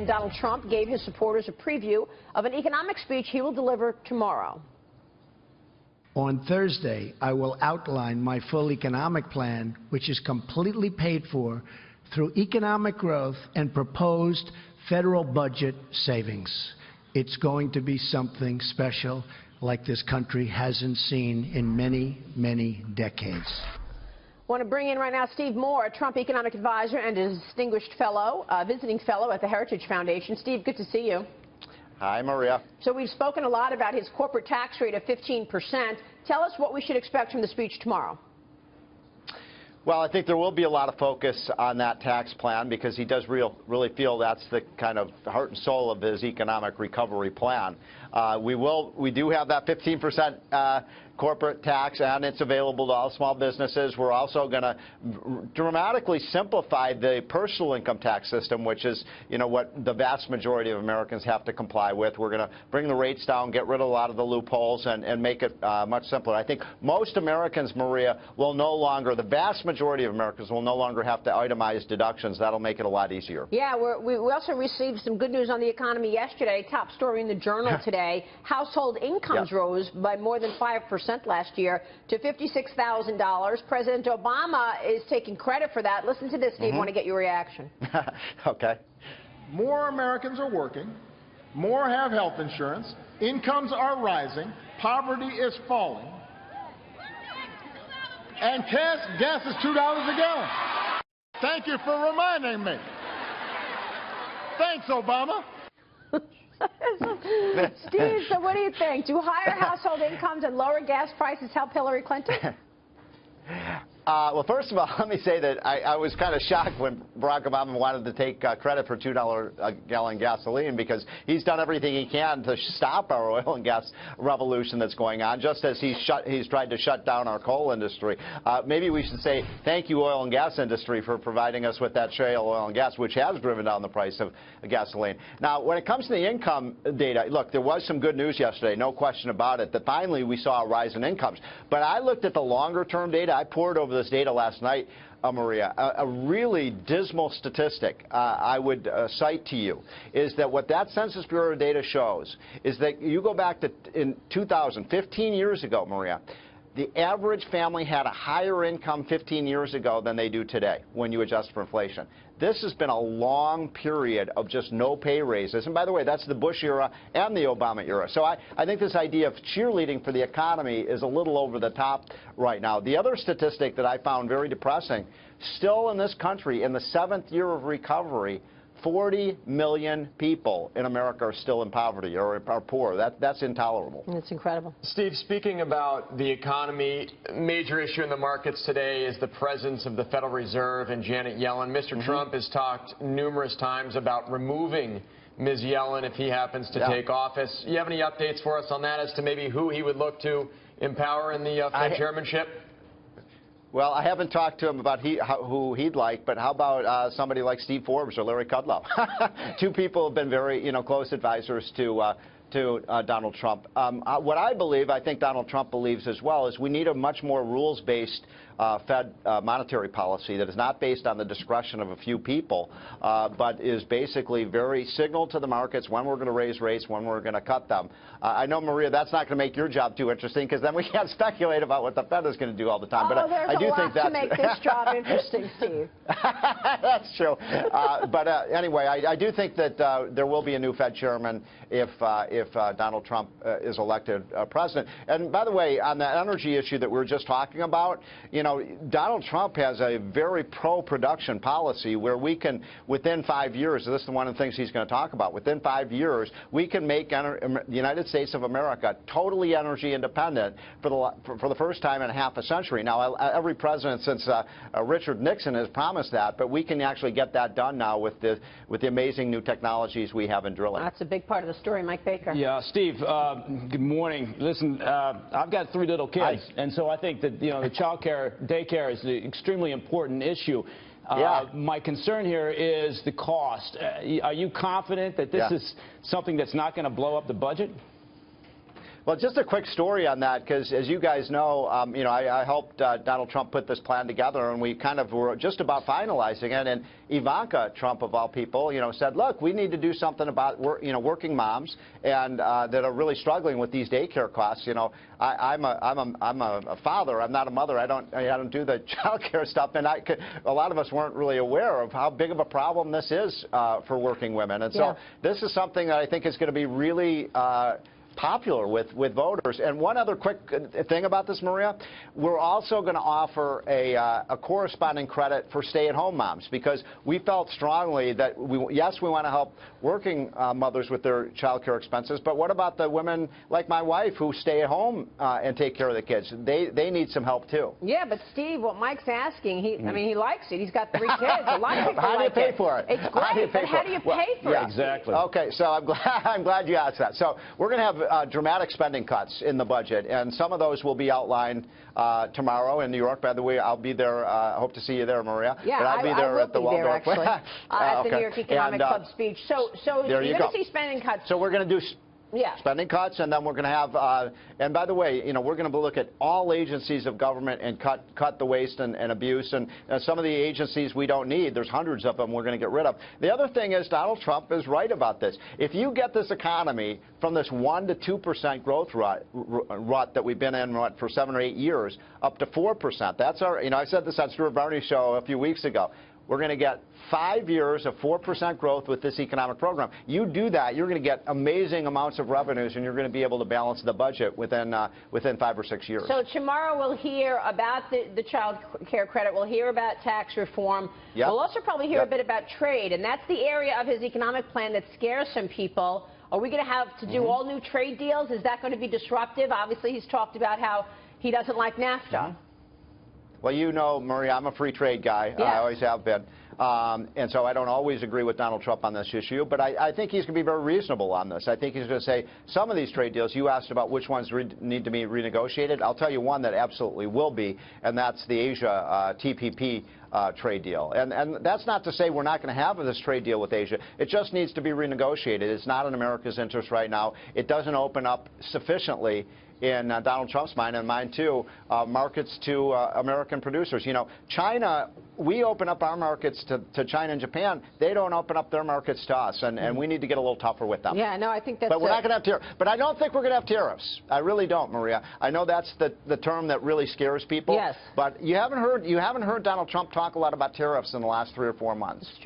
President Donald Trump gave his supporters a preview of an economic speech he will deliver tomorrow. On Thursday, I will outline my full economic plan, which is completely paid for through economic growth and proposed federal budget savings. It's going to be something special like this country hasn't seen in many, many decades. I want to bring in right now Steve Moore, a Trump economic advisor and a distinguished fellow, visiting fellow at the Heritage Foundation. Steve, good to see you. Hi, Maria. So we've spoken a lot about his corporate tax rate of 15%. Tell us what we should expect from the speech tomorrow. Well, I think there will be a lot of focus on that tax plan because he does really feel that's the kind of heart and soul of his economic recovery plan. We do have that 15% corporate tax, and it's available to all small businesses. We're also going to dramatically simplify the personal income tax system, which is, what the vast majority of Americans have to comply with. We're going to bring the rates down, get rid of a lot of the loopholes, and make it much simpler. I think most Americans, Maria, will no longer, the vast majority of Americans will no longer have to itemize deductions. That'll make it a lot easier. Yeah, we also received some good news on the economy yesterday. Top story in the Journal today. Household incomes rose by more than 5% last year to $56,000. President Obama is taking credit for that. Listen to this, Steve. I want to get your reaction. Okay. More Americans are working. More have health insurance. Incomes are rising. Poverty is falling. And gas is $2 a gallon. Thank you for reminding me. Thanks, Obama. Steve, so what do you think? Do higher household incomes and lower gas prices help Hillary Clinton? Well, first of all, let me say that I was kind of shocked when Barack Obama wanted to take credit for $2 a gallon gasoline because he's done everything he can to stop our oil and gas revolution that's going on, just as he's tried to shut down our coal industry. Maybe we should say thank you, oil and gas industry, for providing us with that shale oil and gas, which has driven down the price of gasoline. Now, when it comes to the income data, look, there was some good news yesterday, no question about it, that finally we saw a rise in incomes. But I looked at the longer-term data. I poured over this data last night, Maria. A really dismal statistic I would cite to you is that what that Census Bureau data shows is that you go back to in 2000, 15 years ago, Maria, the average family had a higher income 15 years ago than they do today when you adjust for inflation. This has been a long period of just no pay raises. And by the way, that's the Bush era and the Obama era. So I think this idea of cheerleading for the economy is a little over the top right now. The other statistic that I found very depressing, still in this country, in the 7th year of recovery, 40 million people in America are still in poverty or are poor. That's intolerable. It's incredible. Steve, speaking about the economy, major issue in the markets today is the presence of the Federal Reserve and Janet Yellen. Mr. Trump has talked numerous times about removing Ms. Yellen if he happens to take office. You have any updates for us on that as to maybe who he would look to empower in the Fed chairmanship? Well, I haven't talked to him about who he'd like, but how about somebody like Steve Forbes or Larry Kudlow? Two people have been very, close advisors to Donald Trump. What I think Donald Trump believes as well is we need a much more rules-based Fed monetary policy that is not based on the discretion of a few people, but is basically very signal to the markets when we're going to raise rates, when we're going to cut them. I know, Maria, that's not going to make your job too interesting because then we can't speculate about what the Fed is going to do all the time. But I do think that's to make this job interesting, Steve. That's true. But anyway, I do think that there will be a new Fed chairman if Donald Trump is elected president. And by the way, on the energy issue that we were just talking about, Donald Trump has a very pro-production policy where we can, within 5 years, this is one of the things he's going to talk about, within 5 years, we can make the United States of America totally energy independent for the first time in half a century. Now, every president since Richard Nixon has promised that, but we can actually get that done now with the amazing new technologies we have in drilling. That's a big part of the story. Mike Baker. Yeah, Steve, good morning. Listen, I've got 3 little kids, and so I think that, the child care, daycare is an extremely important issue. My concern here is the cost. Are you confident that this is something that's not going to blow up the budget? Well, just a quick story on that, because as you guys know, I helped Donald Trump put this plan together, and we kind of were just about finalizing it. And Ivanka Trump, of all people, said, "Look, we need to do something about working moms and that are really struggling with these daycare costs." I'm a father. I'm not a mother. I don't do the child care stuff, and a lot of us weren't really aware of how big of a problem this is for working women. And so this is something that I think is going to be really popular with voters. And one other quick thing about this, Maria, we're also going to offer a corresponding credit for stay-at-home moms, because we felt strongly that, yes, we want to help working mothers with their child care expenses, but what about the women like my wife who stay at home and take care of the kids? They need some help, too. Yeah, but Steve, what Mike's asking, he likes it. He's got 3 kids. A lot of people How do you like pay for it? It's great, but how do you pay for it? Exactly. Okay, so I'm glad you asked that. So we're going to have dramatic spending cuts in the budget, and some of those will be outlined tomorrow in New York. By the way, I'll be there. I hope to see you there, Maria. Yeah, but I'll be there at the Waldorf. At the New York Economic Club speech. So there you're going to see spending cuts. So we're going to do spending cuts, and then we're going to have, and by the way, we're going to look at all agencies of government and cut the waste and abuse, and some of the agencies we don't need. There's hundreds of them we're going to get rid of. The other thing is Donald Trump is right about this. If you get this economy from this 1% to 2% growth rut that we've been in for 7 or 8 years up to 4%, that's our, I said this on Stuart Varney's show a few weeks ago. We're going to get 5 years of 4% growth with this economic program. You do that, you're going to get amazing amounts of revenues, and you're going to be able to balance the budget within 5 or 6 years. So tomorrow we'll hear about the child care credit. We'll hear about tax reform. Yep. We'll also probably hear a bit about trade, and that's the area of his economic plan that scares some people. Are we going to have to do all new trade deals? Is that going to be disruptive? Obviously, he's talked about how he doesn't like NAFTA. Well, Maria, I'm a free trade guy. Yeah. I always have been. And so I don't always agree with Donald Trump on this issue, but I think he's going to be very reasonable on this. I think he's going to say some of these trade deals, you asked about which ones need to be renegotiated. I'll tell you one that absolutely will be, and that's the Asia TPP trade deal. And that's not to say we're not going to have this trade deal with Asia. It just needs to be renegotiated. It's not in America's interest right now. It doesn't open up sufficiently, in Donald Trump's mind and mine too, markets to American producers. China, we open up our markets to China and Japan. They don't open up their markets to us, and we need to get a little tougher with them. Yeah, no, I think that's. But we're not going to have tariffs. But I don't think we're going to have tariffs. I really don't, Maria. I know that's the term that really scares people. Yes. But you haven't heard Donald Trump talk a lot about tariffs in the last 3 or 4 months.